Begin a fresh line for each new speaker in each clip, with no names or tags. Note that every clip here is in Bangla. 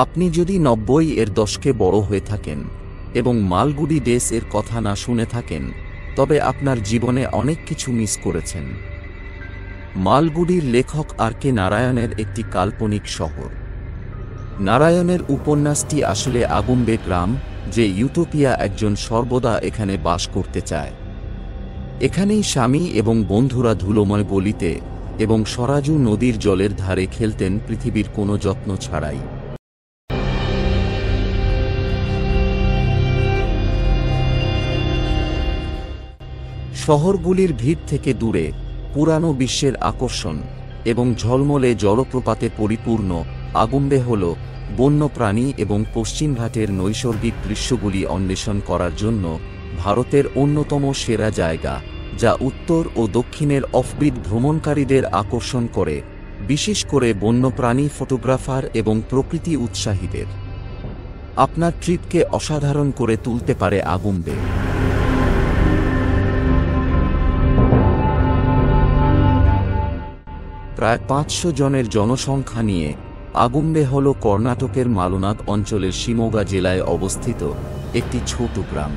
আপনি যদি 90-এর দশকে বড় হয়ে থাকেন এবং মালগুডি ডেস এর কথা না শুনে থাকেন, তবে আপনার জীবনে অনেক কিছু মিস করেছেন। মালগুডির লেখক আর.কে. নারায়ণের একটি কাল্পনিক শহর। নারায়ণের উপন্যাসটি আসলে আগুম্বে গ্রাম, যে ইউটোপিয়া একজন সর্বদা এখানে বাস করতে চায়। এখানেই স্বামী এবং বন্ধুরা ধুলোময় গলিতে এবং সরাজু নদীর জলের ধারে খেলতেন পৃথিবীর কোনো যত্ন ছাড়াই। শহরগুলির ভিড় থেকে দূরে পুরানো বিশ্বের আকর্ষণ এবং ঝলমলে জলপ্রপাতে পরিপূর্ণ আগুম্বে হল বন্যপ্রাণী এবং পশ্চিমঘাটের নৈসর্গিক দৃশ্যগুলি অন্বেষণ করার জন্য ভারতের অন্যতম সেরা জায়গা, যা উত্তর ও দক্ষিণের অফবিট ভ্রমণকারীদের আকর্ষণ করে, বিশেষ করে বন্যপ্রাণী ফটোগ্রাফার এবং প্রকৃতি উৎসাহীদের। আপনার ট্রিপকে অসাধারণ করে তুলতে পারে আগুম্বে। প্রায় 500 জনের জনসংখ্যা নিয়ে আগুম্বে হল কর্ণাটকের মালনাদ অঞ্চলের শিমোগা জেলায় অবস্থিত একটি ছোট গ্রাম।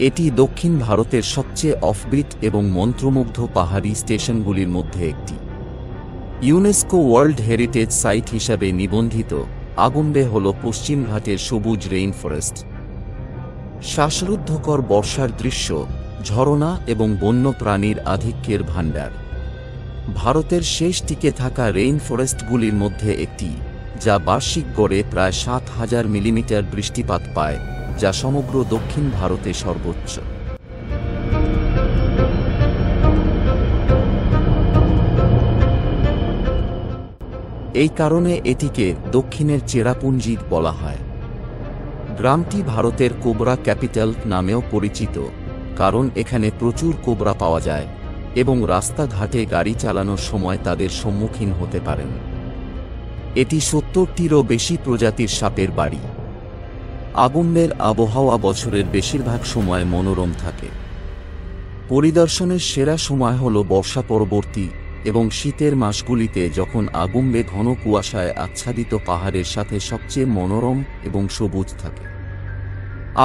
এটি দক্ষিণ ভারতের সবচেয়ে অফবিট এবং মন্ত্রমুগ্ধ পাহাড়ি স্টেশনগুলির মধ্যে একটি। ইউনেস্কো ওয়ার্ল্ড হেরিটেজ সাইট হিসাবে নিবন্ধিত আগুম্বে হল পশ্চিমঘাটের সবুজ রেইন ফরেস্ট, শ্বাসরুদ্ধকর বর্ষার দৃশ্য, ঝরনা এবং বন্যপ্রাণীর আধিক্যের ভাণ্ডার। ভারতের শেষ টিকে থাকা রেইন ফরেস্টগুলির মধ্যে একটি, যা বার্ষিক গড়ে প্রায় 7000 মিলিমিটার বৃষ্টিপাত পায়, যা সমগ্র দক্ষিণ ভারতে সর্বোচ্চ। এই কারণে এটিকে দক্ষিণের চেরাপুঞ্জি বলা হয়। গ্রামটি ভারতের কোবরা ক্যাপিটাল নামেও পরিচিত, কারণ এখানে প্রচুর কোবরা পাওয়া যায় এবং রাস্তাঘাটে গাড়ি চালানোর সময় তাদের সম্মুখীন হতে পারেন। এটি 70টিরও বেশি প্রজাতির সাপের বাড়ি। আগুম্বের আবহাওয়া বছরের বেশিরভাগ সময় মনোরম থাকে। পরিদর্শনের সেরা সময় হল বর্ষা পরবর্তী এবং শীতের মাসগুলিতে, যখন আগুম্বে ঘন কুয়াশায় আচ্ছাদিত পাহাড়ের সাথে সবচেয়ে মনোরম এবং সবুজ থাকে।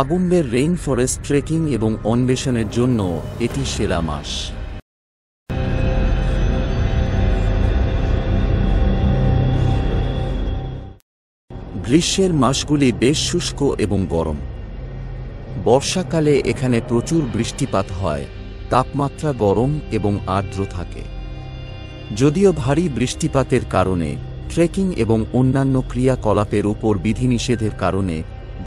আগুম্বের রেইন ফরেস্ট ট্রেকিং এবং অন্বেষণের জন্য এটি সেরা মাস। গ্রীষ্মের মাসগুলি বেশ শুষ্ক এবং গরম। বর্ষাকালে এখানে প্রচুর বৃষ্টিপাত হয়, তাপমাত্রা গরম এবং আর্দ্র থাকে। যদিও ভারী বৃষ্টিপাতের কারণে ট্রেকিং এবং অন্যান্য ক্রিয়াকলাপের উপর বিধিনিষেধের কারণে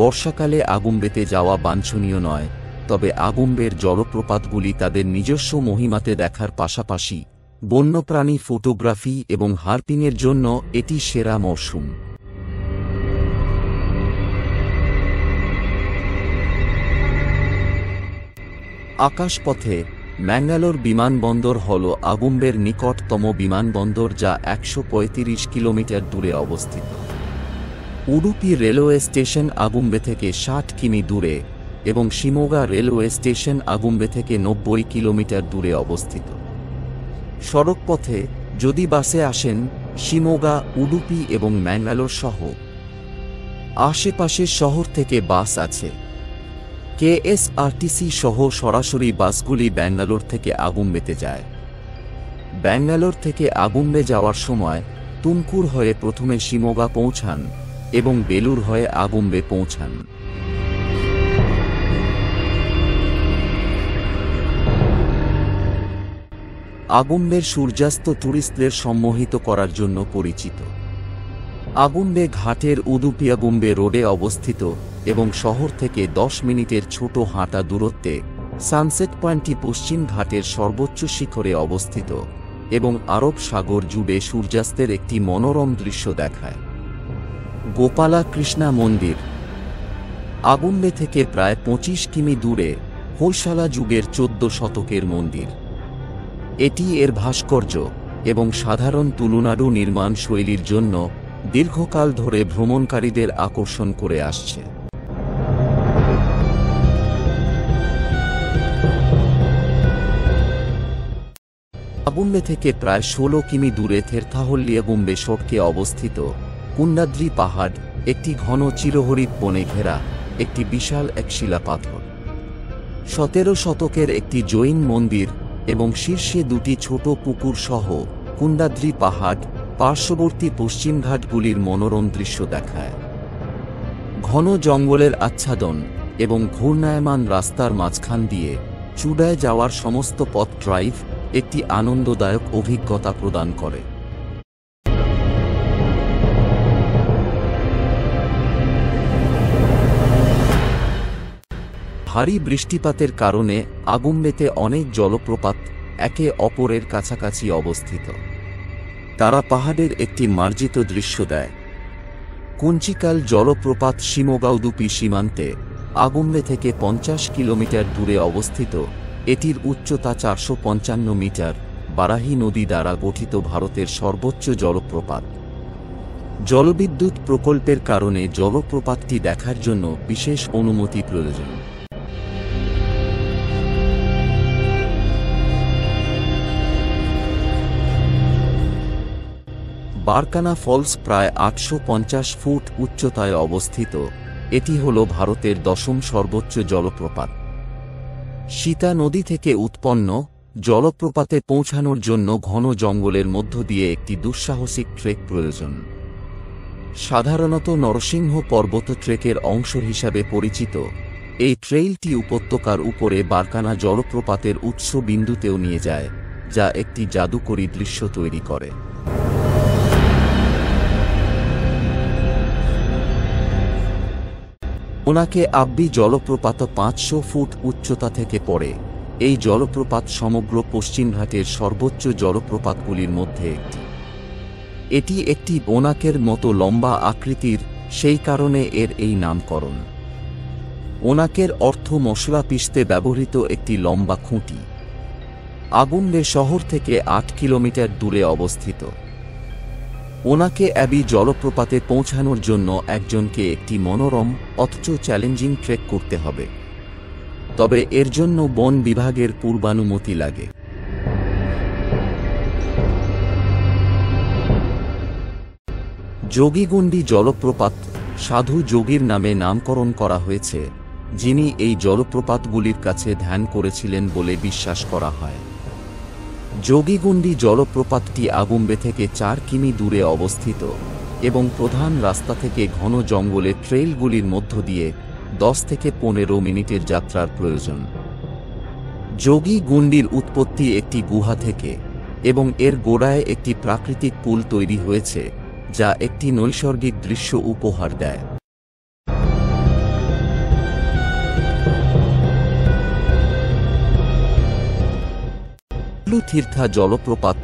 বর্ষাকালে আগুম্বেতে যাওয়া বাঞ্ছনীয় নয়, তবে আগুম্বের জলপ্রপাতগুলি তাদের নিজস্ব মহিমাতে দেখার পাশাপাশি বন্যপ্রাণী ফটোগ্রাফি এবং হার্পিংয়ের জন্য এটি সেরা মরশুম। আকাশপথে ম্যাঙ্গালোর বিমানবন্দর হল আগুম্বের নিকটতম বিমানবন্দর, যা 135 কিলোমিটার দূরে অবস্থিত। উডুপি রেলওয়ে স্টেশন আগুম্বে থেকে 60 কিমি দূরে এবং শিমোগা রেলওয়ে স্টেশন আগুম্বে থেকে 90 কিলোমিটার দূরে অবস্থিত। সড়কপথে যদি বাসে আসেন, শিমোগা, উডুপি এবং ম্যাঙ্গালোর সহ আশেপাশের শহর থেকে বাস আছে। কেএসআরটিসি সহ সরাসরি বাসগুলি ব্যাঙ্গালোর থেকে আগুম্বেতে যায়। ব্যাঙ্গালোর থেকে আগুম্বে যাওয়ার সময় তুমকুর হয়ে প্রথমে শিমোগা পৌঁছান এবং বেলুর হয়ে আগুম্বে পৌঁছান। আগুম্বের সূর্যাস্ত টুরিস্টদের সম্মোহিত করার জন্য পরিচিত। আগুম্বে ঘাটের উডুপি আগুম্বে রোডে অবস্থিত এবং শহর থেকে 10 মিনিটের ছোট হাঁটা দূরত্বে সানসেট পয়েন্টটি পশ্চিম ঘাটের সর্বোচ্চ শিখরে অবস্থিত এবং আরব সাগর জুড়ে সূর্যাস্তের একটি মনোরম দৃশ্য দেখায়। গোপালা কৃষ্ণা মন্দির আগুম্বে থেকে প্রায় 25 কিমি দূরে হোয়সালা যুগের 14 শতকের মন্দির। এটি এর ভাস্কর্য এবং সাধারণ তুলুনাড়ু নির্মাণ শৈলীর জন্য দীর্ঘকাল ধরে ভ্রমণকারীদের আকর্ষণ করে আসছে। আগুম্বে থেকে প্রায় 16 কিমি দূরে থেরথাহল্লি আগুম্বে সড়কে অবস্থিত কুন্ডাদ্রি পাহাড় একটি ঘন চিরহরিৎ বনে ঘেরা একটি বিশাল এক শিলা পাথর। 17 শতকের একটি জৈন মন্দির এবং শীর্ষে দুটি ছোট পুকুর সহ কুন্ডাদ্রি পাহাড় পার্শ্ববর্তী পশ্চিমঘাটগুলির মনোরম দৃশ্য দেখায়। ঘন জঙ্গলের আচ্ছাদন এবং ঘূর্ণায়মান রাস্তার মাঝখান দিয়ে চূড়ায় যাওয়ার সমস্ত পথ ড্রাইভ একটি আনন্দদায়ক অভিজ্ঞতা প্রদান করে। ভারী বৃষ্টিপাতের কারণে আগুম্বেতে অনেক জলপ্রপাত একে অপরের কাছাকাছি অবস্থিত। তারা পাহাড়ের একটি মার্জিত দৃশ্য দেয়। কুঞ্চিকাল জলপ্রপাত শিমোগাউদুপি সীমান্তে আগুম্বে থেকে 50 কিলোমিটার দূরে অবস্থিত। এটির উচ্চতা 455 মিটার। বারাহি নদী দ্বারা গঠিত ভারতের সর্বোচ্চ জলপ্রপাত। জলবিদ্যুৎ প্রকল্পের কারণে জলপ্রপাতটি দেখার জন্য বিশেষ অনুমতি প্রয়োজন। বারকানা ফলস প্রায় 850 ফুট উচ্চতায় অবস্থিত। এটি হল ভারতের 10ম সর্বোচ্চ জলপ্রপাত। সীতা নদী থেকে উৎপন্ন জলপ্রপাতে পৌঁছানোর জন্য ঘন জঙ্গলের মধ্য দিয়ে একটি দুঃসাহসিক ট্রেক প্রয়োজন। সাধারণত নরসিংহ পর্বত ট্রেকের অংশ হিসাবে পরিচিত এই ট্রেইলটি উপত্যকার উপরে বারকানা জলপ্রপাতের উৎস বিন্দুতেও নিয়ে যায়, যা একটি জাদুকরী দৃশ্য তৈরি করে। ওনাকে আব্বি জলপ্রপাত 500 ফুট উচ্চতা থেকে পড়ে। এই জলপ্রপাত সমগ্র পশ্চিমঘাটের সর্বোচ্চ জলপ্রপাতগুলির মধ্যে একটি। এটি একটি ওনাকের মতো লম্বা আকৃতির, সেই কারণে এর এই নামকরণ। ওনাকের অর্থ মশলা পিষতে ব্যবহৃত একটি লম্বা খুঁটি। আগুম্বে শহর থেকে 8 কিলোমিটার দূরে অবস্থিত। ওনাকে অ্যাবি জলপ্রপাতে পৌঁছানোর জন্য একজনকে একটি মনোরম অথচ চ্যালেঞ্জিং ট্রেক করতে হবে, তবে এর জন্য বন বিভাগের পূর্বানুমতি লাগে। যোগীগুন্ডি জলপ্রপাত সাধু যোগীর নামে নামকরণ করা হয়েছে, যিনি এই জলপ্রপাতগুলির কাছে ধ্যান করেছিলেন বলে বিশ্বাস করা হয়। যোগীগুন্ডি জলপ্রপাতটি আগুম্বে থেকে 4 কিমি দূরে অবস্থিত এবং প্রধান রাস্তা থেকে ঘন জঙ্গলের ট্রেইলগুলির মধ্য দিয়ে 10 থেকে 15 মিনিটের যাত্রার প্রয়োজন। যোগীগুন্ডির উৎপত্তি একটি গুহা থেকে এবং এর গোড়ায় একটি প্রাকৃতিক পুল তৈরি হয়েছে, যা একটি নৈসর্গিক দৃশ্য উপহার দেয়। কুডলু থির্থা জলপ্রপাত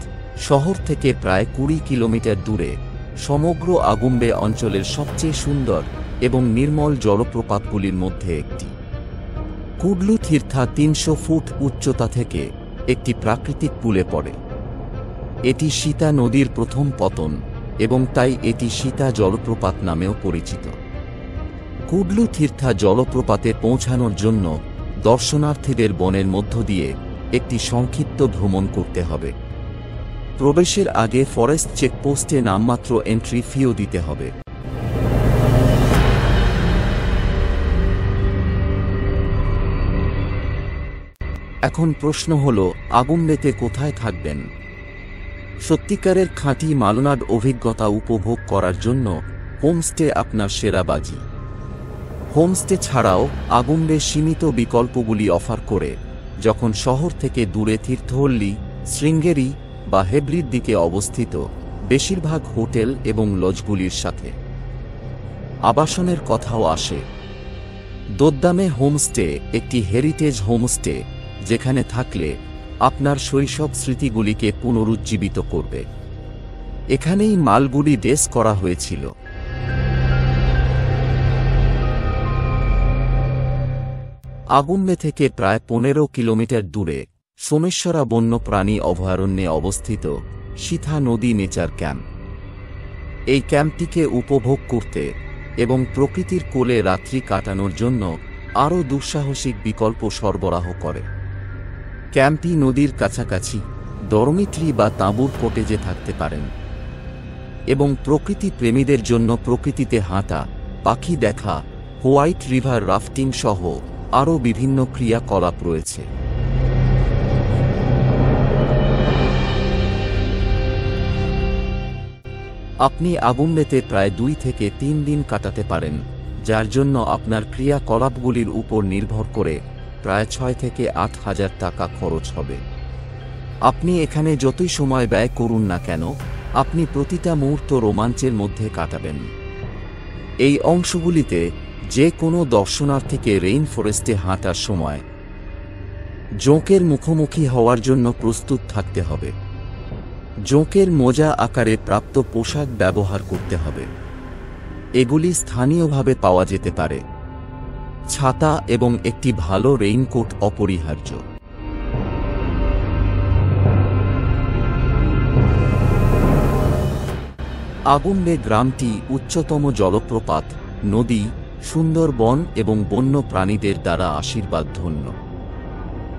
শহর থেকে প্রায় 20 কিলোমিটার দূরে সমগ্র আগুম্বে অঞ্চলের সবচেয়ে সুন্দর এবং নির্মল জলপ্রপাতগুলির মধ্যে একটি। কুডলু থির্থা 300 ফুট উচ্চতা থেকে একটি প্রাকৃতিক পুলে পড়ে। এটি সীতা নদীর প্রথম পতন এবং তাই এটি সীতা জলপ্রপাত নামেও পরিচিত। কুডলু থির্থা জলপ্রপাতে পৌঁছানোর জন্য দর্শনার্থীদের বনের মধ্য দিয়ে একটি সংক্ষিপ্ত ভ্রমণ করতে হবে। প্রবেশের আগে ফরেস্ট চেকপোস্টে নামমাত্র এন্ট্রি ফিও দিতে হবে। এখন প্রশ্ন হল, আগুম্বেতে কোথায় থাকবেন? সত্যিকারের খাঁটি মালনাড অভিজ্ঞতা উপভোগ করার জন্য হোমস্টে আপনার সেরা বাজি। হোমস্টে ছাড়াও আগুম্বে সীমিত বিকল্পগুলি অফার করে, যখন শহর থেকে দূরে তীর্থহল্লি, শৃঙ্গেরি বা হেব্রির দিকে অবস্থিত বেশিরভাগ হোটেল এবং লজগুলির সাথে আবাসনের কথাও আসে। দোদ্দামে হোমস্টে একটি হেরিটেজ হোমস্টে, যেখানে থাকলে আপনার শৈশব স্মৃতিগুলিকে পুনরুজ্জীবিত করবে। এখানেই মালগুলি ডেস করা হয়েছিল। আগুম্বে থেকে প্রায় 15 কিলোমিটার দূরে সোমেশ্বরা বন্যপ্রাণী অভয়ারণ্যে অবস্থিত সীতা নদী নেচার ক্যাম্প। এই ক্যাম্পটিকে উপভোগ করতে এবং প্রকৃতির কোলে রাত্রি কাটানোর জন্য আরও দুঃসাহসিক বিকল্প সরবরাহ করে। ক্যাম্পটি নদীর কাছাকাছি ডরমিটরি বা তাঁবুর কটেজে থাকতে পারেন। এবং প্রকৃতি প্রেমীদের জন্য প্রকৃতিতে হাঁটা, পাখি দেখা, হোয়াইট রিভার রাফটিং সহ আরও বিভিন্ন ক্রিয়াকলাপ রয়েছে। আপনি আগুনলেতে প্রায় 2 থেকে 3 দিন কাটাতে পারেন, যার জন্য আপনার ক্রিয়াকলাপগুলির উপর নির্ভর করে প্রায় 6 থেকে 8 হাজার টাকা খরচ হবে। আপনি এখানে যতই সময় ব্যয় করুন না কেন, আপনি প্রতিটা মুহূর্ত রোমাঞ্চের মধ্যে কাটাবেন। এই অংশগুলিতে যে কোনো দর্শনার্থীকে রেইন ফরেস্টে হাঁটার সময় জোঁকের মুখোমুখি হওয়ার জন্য প্রস্তুত থাকতে হবে। জোঁকের মোজা আকারে প্রাপ্ত পোশাক ব্যবহার করতে হবে। এগুলি স্থানীয়ভাবে পাওয়া যেতে পারে। ছাতা এবং একটি ভালো রেইনকোট অপরিহার্য। আগুনলে গ্রামটি উচ্চতম জলপ্রপাত, নদী, সুন্দর বন এবং বন্য প্রাণীদের দ্বারা আশীর্বাদ ধন্য।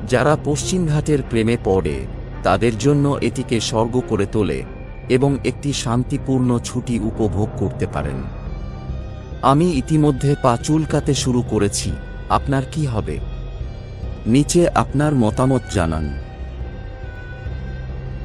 যারা পশ্চিমঘাটের প্রেমে পড়ে তাদের জন্য এটিকে স্বর্গ করে তোলে এবং একটি শান্তিপূর্ণ ছুটি উপভোগ করতে পারেন। আমি ইতিমধ্যে পা চুলকাতে শুরু করেছি। আপনার কি হবে? নিচে আপনার মতামত জানান।